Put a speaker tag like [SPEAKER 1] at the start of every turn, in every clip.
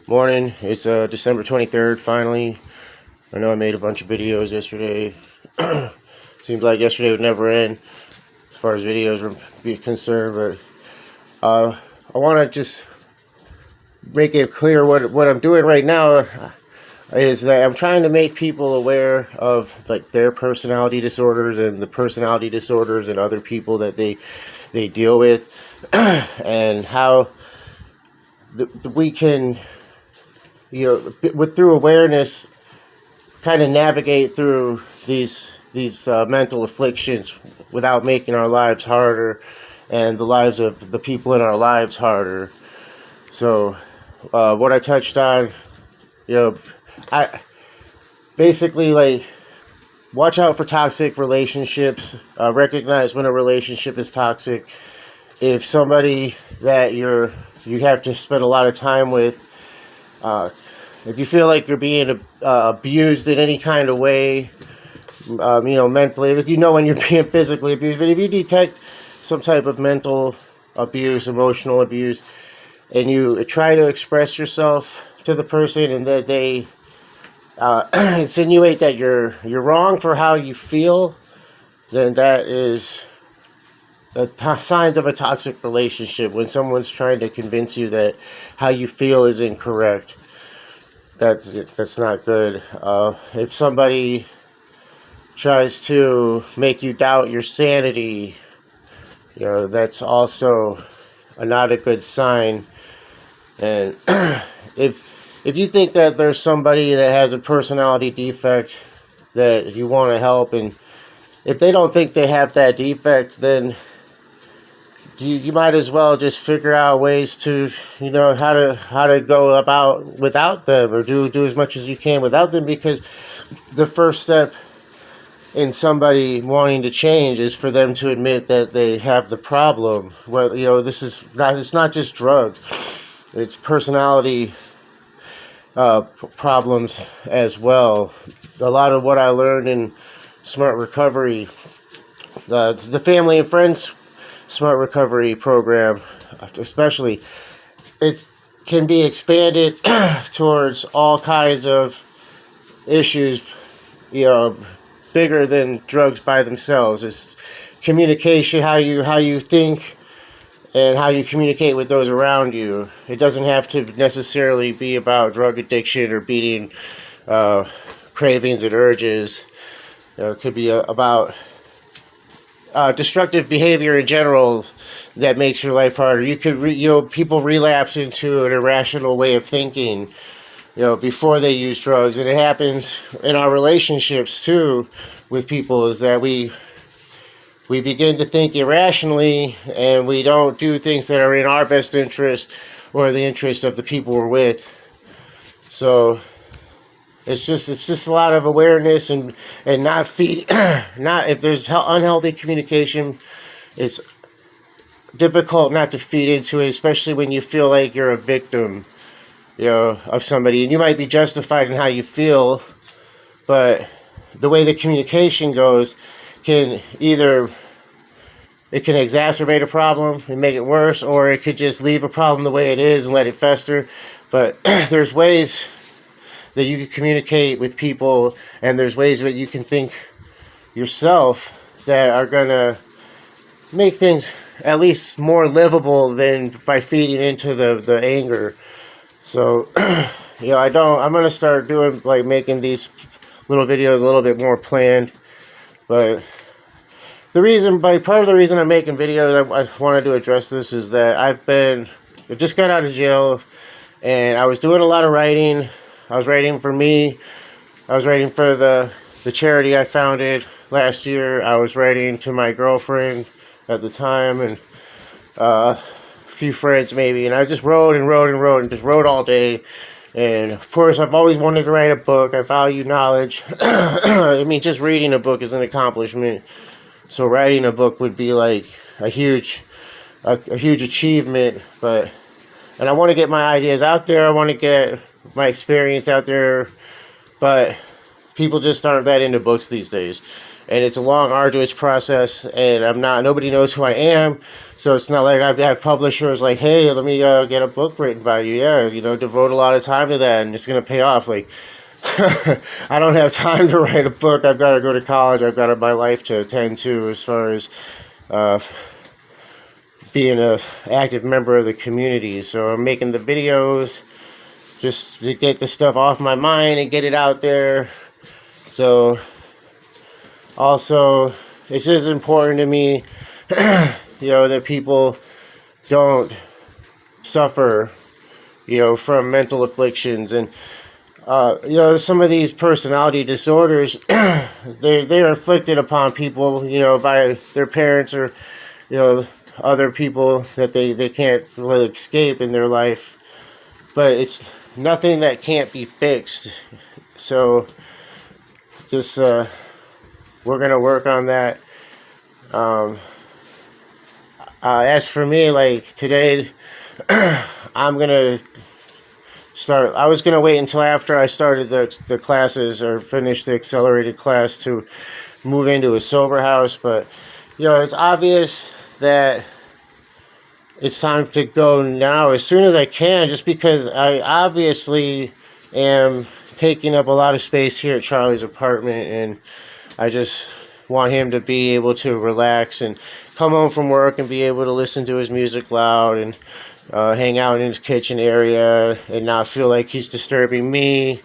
[SPEAKER 1] Morning. It's December 23rd, finally. I know I made a bunch of videos yesterday. Seems like yesterday would never end as far as videos are concerned, but I want to just make it clear what I'm doing right now is that I'm trying to make people aware of like their personality disorders and the personality disorders and other people that they deal with and how we can, through awareness, kind of navigate through these mental afflictions without making our lives harder and the lives of the people in our lives harder. So, what I touched on, I basically watch out for toxic relationships. Recognize when a relationship is toxic. If somebody that you have to spend a lot of time with, if you feel like you're being abused in any kind of way, mentally, when you're being physically abused, but if you detect some type of mental abuse, emotional abuse, and you try to express yourself to the person and that they insinuate that you're wrong for how you feel, then that is signs of a toxic relationship. When someone's trying to convince you that how you feel is incorrect, that's not good. If somebody tries to make you doubt your sanity, that's also not a good sign. And if you think that there's somebody that has a personality defect that you want to help, and if they don't think they have that defect, then you might as well just figure out ways to, how to go about without them, or do as much as you can without them, because the first step in somebody wanting to change is for them to admit that they have the problem. Well, it's not just drugs, it's personality problems as well. A lot of what I learned in Smart Recovery, the Family and Friends Smart Recovery program, especially, it can be expanded towards all kinds of issues, bigger than drugs by themselves. It's communication, how you think and how you communicate with those around you. It doesn't have to necessarily be about drug addiction or beating cravings and urges. It could be about destructive behavior in general that makes your life harder. You could, people relapse into an irrational way of thinking, before they use drugs, and it happens in our relationships too with people. Is that we begin to think irrationally, and we don't do things that are in our best interest or the interest of the people we're with. So it's just a lot of awareness and not if there's unhealthy communication, it's difficult not to feed into it, especially when you feel like you're a victim, of somebody, and you might be justified in how you feel, but the way the communication goes can exacerbate a problem and make it worse, or it could just leave a problem the way it is and let it fester. But there's ways that you can communicate with people, and there's ways that you can think yourself that are gonna make things at least more livable than by feeding into the anger. So, I'm gonna start doing making these little videos a little bit more planned. But part of the reason I'm making videos, I wanted to address this, is that I just got out of jail, and I was doing a lot of writing. I was writing for me. I was writing for the charity I founded last year. I was writing to my girlfriend at the time, and a few friends maybe. And I just wrote and just wrote all day. And of course, I've always wanted to write a book. I value knowledge. I mean, just reading a book is an accomplishment. So writing a book would be like a huge achievement. And I want to get my ideas out there. I want to get my experience out there, but people just aren't that into books these days, and it's a long, arduous process, and nobody knows who I am, So it's not like I've had publishers like, hey, let me get a book written by you. Yeah, devote a lot of time to that, and it's gonna pay off. Like, I don't have time to write a book. I've got to go to college. I've got my life to attend to as far as uh, being a active member of the community. So I'm making the videos just to get the stuff off my mind and get it out there. So also, it's just important to me, that people don't suffer, from mental afflictions. And some of these personality disorders, they're inflicted upon people, by their parents or, other people that they can't really escape in their life. But it's nothing that can't be fixed. So just we're gonna work on that. As for me, like today, I'm gonna start. I was gonna wait until after I started the classes or finished the accelerated class to move into a sober house. But it's obvious that it's time to go now as soon as I can, just because I obviously am taking up a lot of space here at Charlie's apartment, and I just want him to be able to relax and come home from work and be able to listen to his music loud and hang out in his kitchen area and not feel like he's disturbing me.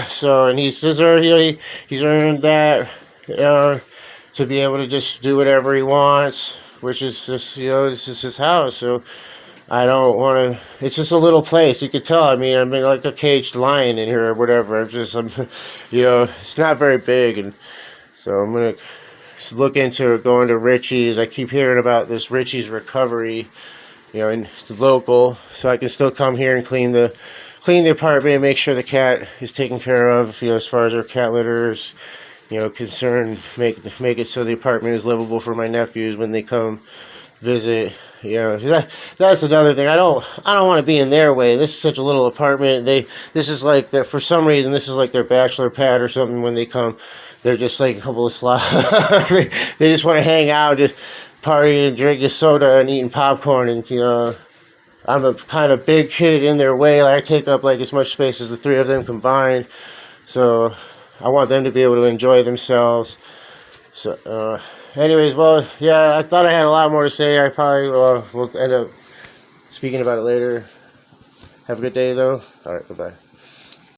[SPEAKER 1] So, and he's earned that to be able to just do whatever he wants, which is just, this is his house. So I don't want to, it's just a little place. You could tell, I'm like a caged lion in here or whatever. It's not very big. And so I'm going to look into going to Richie's. I keep hearing about this Richie's Recovery, and it's local, so I can still come here and clean the apartment and make sure the cat is taken care of, as far as our cat litters, concerned, make it so the apartment is livable for my nephews when they come visit. That's another thing. I don't want to be in their way. This is such a little apartment. This is like that for some reason. This is like their bachelor pad or something. When they come, they're just like a couple of slobs. They just want to hang out, just party and drinking soda and eating popcorn. And I'm a kind of big kid in their way. Like, I take up like as much space as the three of them combined. So I want them to be able to enjoy themselves. So, anyways, well, yeah, I thought I had a lot more to say. I probably will end up speaking about it later. Have a good day, though. All right, bye-bye.